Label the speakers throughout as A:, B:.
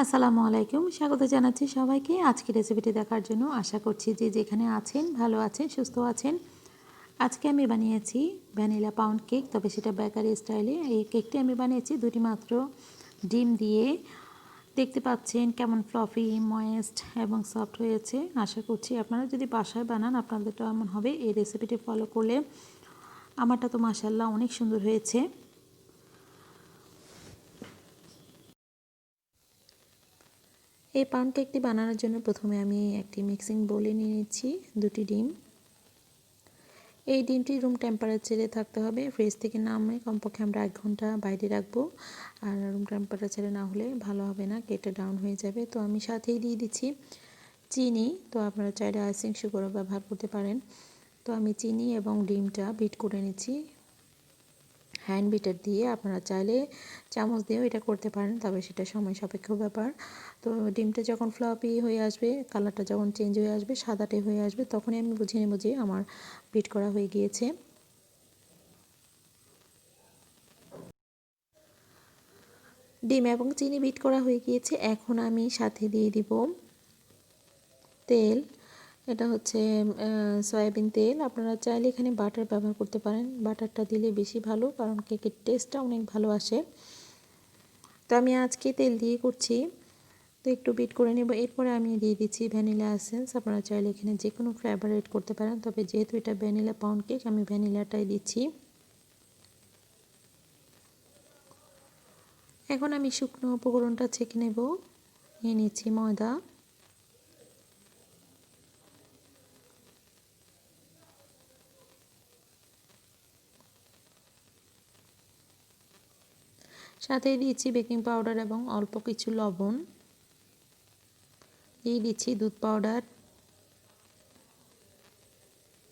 A: আসসালামু আলাইকুম, স্বাগত জানাচ্ছি সবাইকে আজকে রেসিপিটি দেখার জন্য। আশা করছি যে যেখানে আছেন ভালো আছেন, সুস্থ আছেন। আজকে আমি বানিয়েছি ভ্যানিলা পাউন্ড কেক, তবে সেটা বেকারি স্টাইলে। এই কেকটি আমি বানিয়েছি দুটি মাত্র ডিম দিয়ে। দেখতে পাচ্ছেন কেমন ফ্লফি, ময়েস্ট এবং সফট হয়েছে। আশা করছি আপনারা যদি বাসায় বানান আপনাদেরটা এমন হবে। এই রেসিপিটি ফলো করলে আমারটা তো মাশাআল্লাহ অনেক সুন্দর হয়েছে। এই পাউন্ড কেকটি বানানোর জন্য প্রথমে আমি একটি মিক্সিং বোলে নিয়ে নিচ্ছি দুটি ডিম। এই ডিমটি রুম টেম্পারেচারে থাকতে হবে। ফ্রিজ থেকে নামে কমপক্ষে আমরা 1 ঘন্টা বাইরে রাখবো। আর রুম টেম্পারেচারে না হলে ভালো হবে না, কেকটা ডাউন হয়ে যাবে। তো আমি সাথেই দিয়ে দিচ্ছি চিনি। তো আপনারা চাইলে আইসিং সুগারও ব্যবহার করতে পারেন। তো আমি চিনি এবং ডিমটা বিট করে নিচ্ছি হ্যান্ড বিটার দিয়ে। আপনারা চাইলে চামচ দিয়েও এটা করতে পারেন, তবে সেটা সময় সাপেক্ষ ব্যাপার। তো ডিমটা যখন ফ্লপি হয়ে আসবে, কালারটা যখন চেঞ্জ হয়ে আসবে, সাদাটে হয়ে আসবে, তখনই আমি বুঝে নেব যে আমার বিট করা হয়ে গিয়েছে। ডিম এবং চিনি বিট করা হয়ে গিয়েছে। এখন আমি সাথে দিয়ে দিব তেল। এটা হচ্ছে সয়াবিন তেল। আপনারা চাইলে এখানে বাটার ব্যবহার করতে পারেন। বাটারটা দিলে বেশি ভালো, কারণ কেকের টেস্টটা অনেক ভালো আসে। তো আমি আজকে তেল দিয়ে করছি। তো একটু বিট করে নেব। এরপরে আমি দিয়ে দিচ্ছি ভ্যানিলা এসেন্স। আপনারা চাইলে এখানে যে কোনো ফ্লেভার এড করতে পারেন, তবে যেহেতু এটা ভ্যানিলা পাউন্ড কেক আমি ভ্যানিলাটাই দিচ্ছি। এখন আমি শুকনো উপকরণটা ছেঁকে নেব। নিয়ে নিচ্ছি ময়দা, সাথে দিয়েছি বেকিং পাউডার এবং অল্প কিছু লবণ। দিয়ে দিচ্ছি দুধ পাউডার।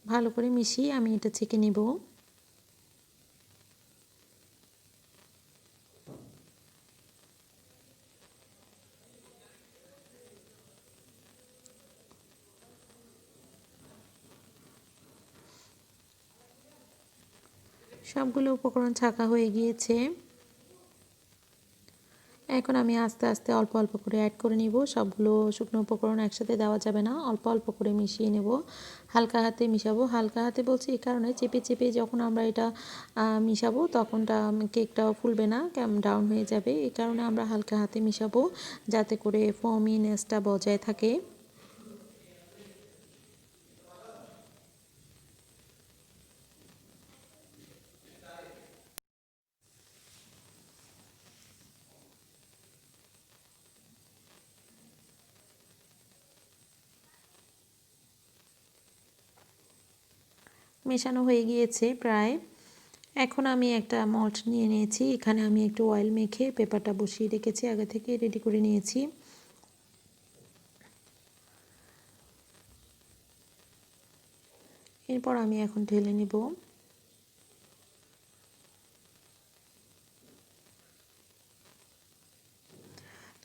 A: ভালো করে মিশিয়ে আমি এটা ছেঁকে নেব। সবগুলো উপকরণ ছাঁকা হয়ে গিয়েছে। এখন আমি আস্তে আস্তে অল্প অল্প করে অ্যাড করে নিব। সবগুলো শুকনো উপকরণ একসাথে দেওয়া যাবে না, অল্প অল্প করে মিশিয়ে নেব। হালকা হাতে মিশাবো। হালকা হাতে বলছি এই কারণে, চেপে চেপে যখন আমরা এটা মিশাবো তখনটা কেকটাও ফুলবে না, ডাউন হয়ে যাবে। এই কারণে আমরা হালকা হাতে মিশাবো, যাতে করে ফোমিনেসটা বজায় থাকে। মেশানো হয়ে গিয়েছে প্রায়। এখন আমি একটা মল্ট নিয়ে নিয়েছি। এখানে আমি একটু অয়েল মেখে পেপারটা বসিয়ে রেখেছি, আগে থেকে রেডি করে নিয়েছি। এরপর আমি এখন ঢেলে নিব।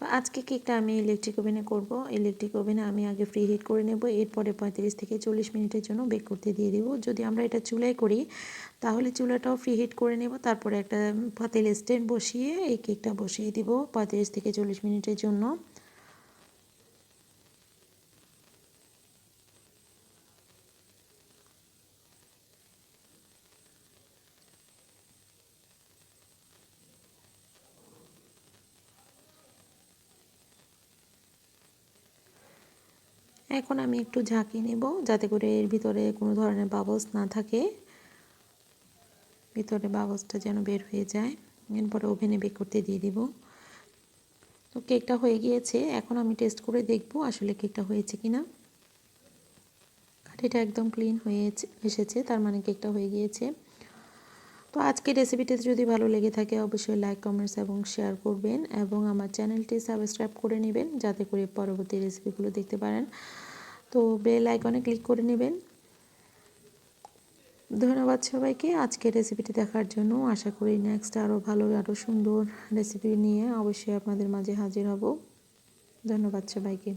A: তো আজকে কেকটা আমি ইলেকট্রিক ওভেনে করব। ইলেকট্রিক ওভেনে আমি আগে ফ্রি হিট করে নেব, এরপরে 35 থেকে 40 মিনিটের জন্য বেক করতে দিয়ে দেব। যদি আমরা এটা চুলায় করি তাহলে চুলাটাও ফ্রি হিট করে নেব, তারপরে একটা পাতিল স্ট্যান্ড বসিয়ে এই কেকটা বসিয়ে দিব 35 থেকে 40 মিনিটের জন্য। এখন আমি একটু ঝাঁকিয়ে নেব, যাতে করে এর ভিতরে কোনো ধরনের বাবলস না থাকে, ভিতরে বাবলসটা যেন বের হয়ে যায়। এরপরে ওভেনে বেক করতে দিয়ে দিব। তো কেকটা হয়ে গিয়েছে। এখন আমি টেস্ট করে দেখব আসলে কেকটা হয়েছে কিনা। কাঠিটা একদম ক্লিন হয়ে এসেছে, তার মানে কেকটা হয়ে গিয়েছে। তো আজকের রেসিপিটি যদি ভালো লেগে থাকে অবশ্যই লাইক, কমেন্টস এবং শেয়ার করবেন, এবং আমার চ্যানেলটি সাবস্ক্রাইব করে নেবেন, যাতে করে পরবর্তী রেসিপিগুলো দেখতে পারেন। তো বেল আইকনে ক্লিক করে নেবেন। ধন্যবাদ সবাইকে আজকের রেসিপিটি দেখার জন্য। আশা করি নেক্সট আরও ভালো, আরও সুন্দর রেসিপি নিয়ে অবশ্যই আপনাদের মাঝে হাজির হব। ধন্যবাদ সবাইকে।